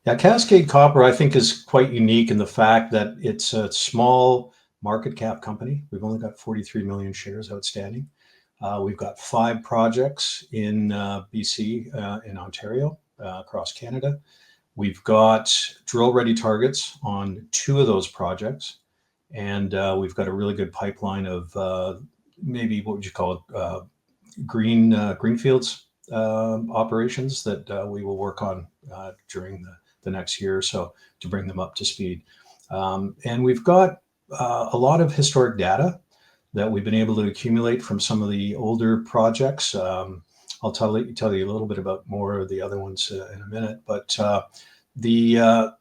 Yeah, Cascade Copper, I think, is quite unique in the fact that it's a small market cap company. We've only got 43 million shares outstanding. We've got 5 projects in BC, in Ontario, across Canada. We've got drill-ready targets on 2 of those projects, and we've got a really good pipeline of maybe what would you call it, greenfields operations that we will work on during the next year or so to bring them up to speed. And we've got a lot of historic data that we've been able to accumulate from some of the older projects. I'll tell you a little bit about more of the other ones in a minute, but the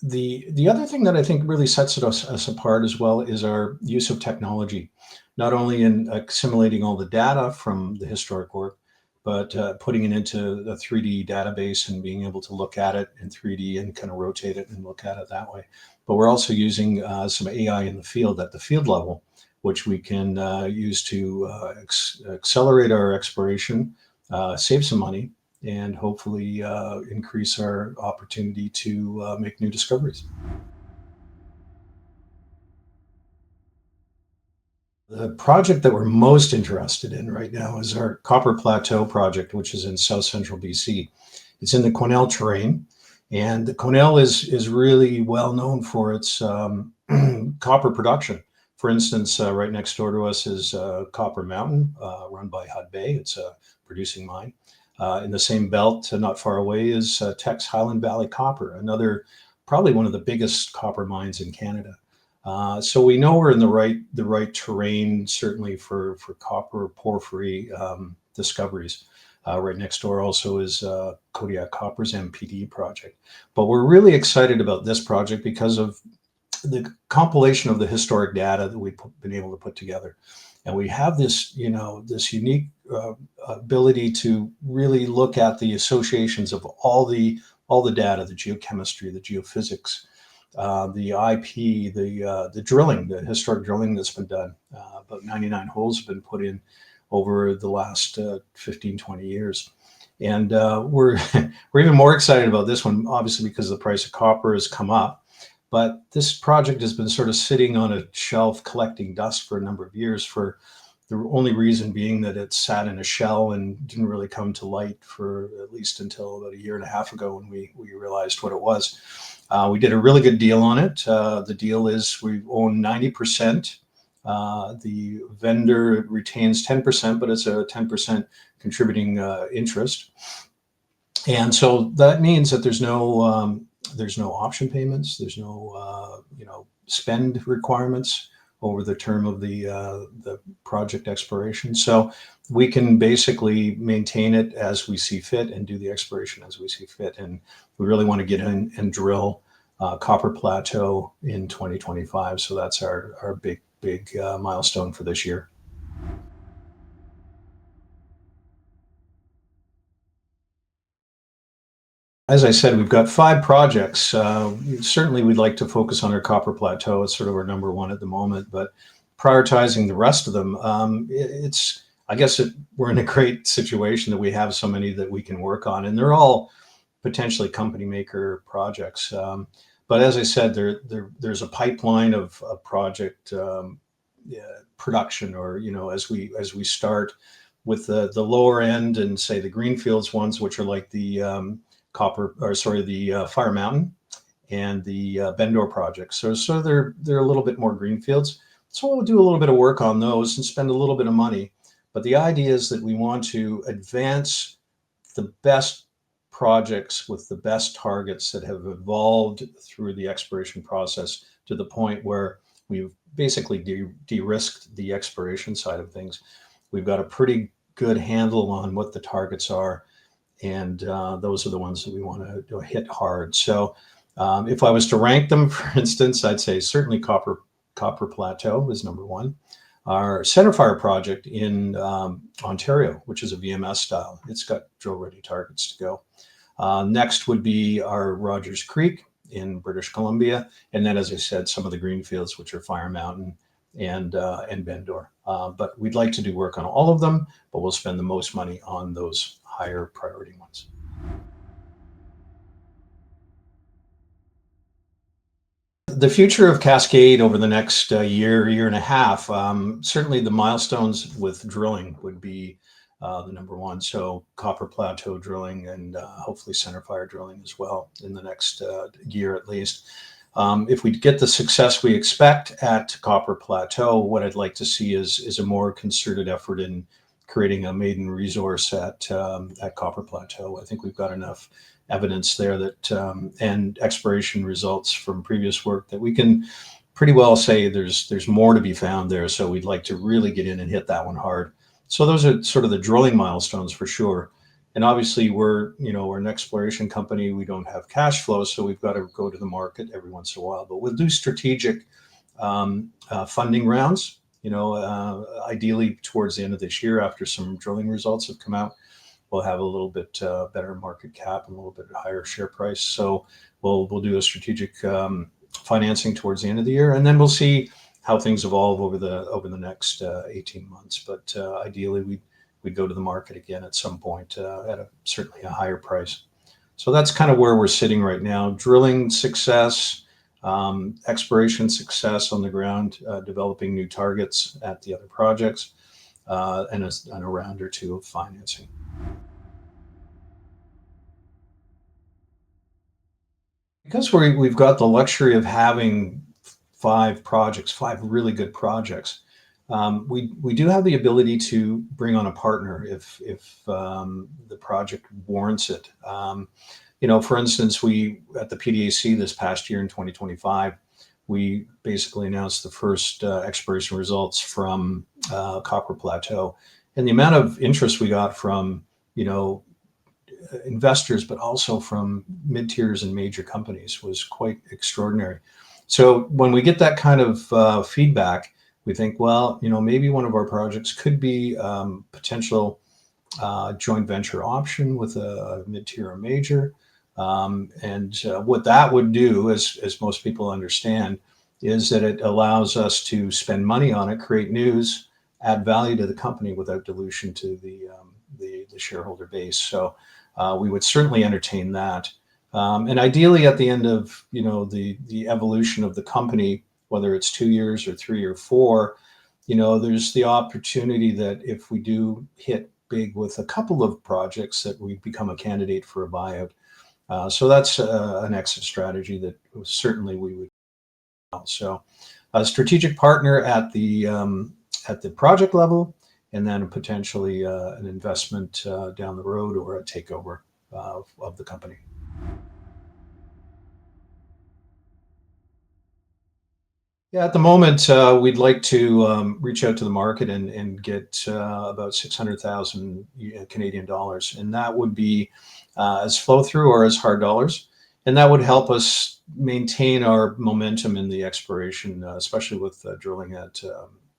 the other thing that I think really sets us apart as well is our use of technology, not only in assimilating all the data from the historic work, but putting it into a 3D database and being able to look at it in 3D and kind of rotate it and look at it that way. But we're also using some AI in the field at the field level, which we can use to accelerate our exploration, save some money, and hopefully increase our opportunity to make new discoveries. The project that we're most interested in right now is our Copper Plateau project, which is in south central BC. It's in the Quesnel terrain, and the Quesnel is really well known for its copper production. For instance, right next door to us is Copper Mountain, run by Hudbay. It's a producing mine. In the same belt, not far away, is Teck's Highland Valley Copper, another probably one of the biggest copper mines in Canada. So we know we're in the right terrain, certainly for copper porphyry discoveries. Right next door also is Kodiak Copper's MPD project. But we're really excited about this project because of the compilation of the historic data that we've been able to put together. And we have this, this unique ability to really look at the associations of all the data, the geochemistry, the geophysics, the IP, the drilling, the historic drilling that's been done. About 99 holes have been put in over the last 15, 20 years. And we're we're even more excited about this one, obviously, because the price of copper has come up. But this project has been sort of sitting on a shelf collecting dust for a number of years, for the only reason being that it sat in a shell and didn't really come to light for at least until about a year and a half ago when we realized what it was. We did a really good deal on it. The deal is we own 90%. The vendor retains 10%, but it's a 10% contributing interest. And so that means that there's no option payments, there's no spend requirements over the term of the project expiration. So we can basically maintain it as we see fit and do the exploration as we see fit. And we really want to get in and drill Copper Plateau in 2025. So that's our big milestone for this year. As I said, we've got 5 projects. Certainly, we'd like to focus on our Copper Plateau. It's sort of our number one at the moment, but prioritizing the rest of them, I guess we're in a great situation that we have so many that we can work on, and they're all potentially company maker projects. But as I said, there's a pipeline of project yeah, production, or as we start with the lower end and say the greenfields ones, which are like the Fire Mountain and the Bendor project. So they're a little bit more greenfields. So we'll do a little bit of work on those and spend a little bit of money. But the idea is that we want to advance the best projects with the best targets that have evolved through the exploration process to the point where we've basically de-risked the exploration side of things. We've got a pretty good handle on what the targets are, and those are the ones that we want to hit hard. So if I was to rank them, for instance, I'd say certainly Copper Plateau is number one. Our Centerfire project in Ontario, which is a VMS style, it's got drill-ready targets to go. Next would be our Rogers Creek in British Columbia, and then, as I said, some of the greenfields, which are Fire Mountain and Bendor. But we'd like to do work on all of them, but we'll spend the most money on those higher priority ones. The future of Cascade over the next year and a half, certainly the milestones with drilling would be the number one. So Copper Plateau drilling and hopefully Centerfire drilling as well in the next year at least. If we get the success we expect at Copper Plateau, what I'd like to see is a more concerted effort in creating a maiden resource at Copper Plateau. I think we've got enough evidence there that and exploration results from previous work that we can pretty well say there's more to be found there. So we'd like to really get in and hit that one hard. So those are sort of the drilling milestones for sure. And obviously we're an exploration company. We don't have cash flow, so we've got to go to the market every once in a while. But we'll do strategic funding rounds. Ideally towards the end of this year, after some drilling results have come out, we'll have a little bit better market cap and a little bit higher share price. So we'll do a strategic financing towards the end of the year, and then we'll see how things evolve over the next 18 months. But ideally, we'd go to the market again at some point at certainly a higher price. So that's kind of where we're sitting right now. Drilling success, exploration success on the ground, developing new targets at the other projects, and a round or two of financing. Because we've got the luxury of having five really good projects, we do have the ability to bring on a partner if the project warrants it. For instance, we at the PDAC this past year in 2025, we basically announced the first exploration results from Copper Plateau, and the amount of interest we got from investors, but also from mid-tiers and major companies was quite extraordinary. So when we get that kind of feedback, we think, well, maybe one of our projects could be potential joint venture option with a mid-tier or major. And what that would do, as most people understand, is that it allows us to spend money on it, create news, add value to the company without dilution to the shareholder base. So we would certainly entertain that. And ideally, at the end of the evolution of the company, whether it's 2 years or 3 or 4, there's the opportunity that if we do hit big with a couple of projects, that we become a candidate for a buyout. So that's an exit strategy that certainly we would. So a strategic partner at the project level, and then potentially an investment down the road or a takeover of the company. Yeah, at the moment, we'd like to reach out to the market and get about 600,000 Canadian dollars, and that would be as flow through or as hard dollars, and that would help us maintain our momentum in the exploration, especially with drilling at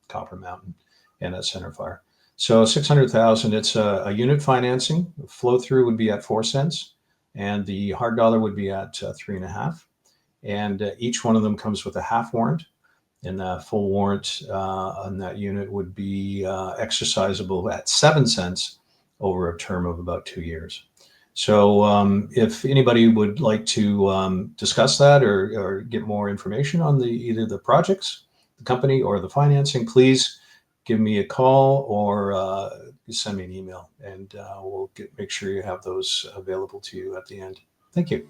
Copper Mountain and at Centerfire. So 600,000, it's a unit financing. Flow through would be at 4 cents, and the hard dollar would be at 3.5. And each one of them comes with a half warrant, and the full warrant on that unit would be exercisable at 7 cents over a term of about 2 years. So if anybody would like to discuss that or get more information on either the projects, the company, or the financing, please give me a call or send me an email, and we'll make sure you have those available to you at the end. Thank you.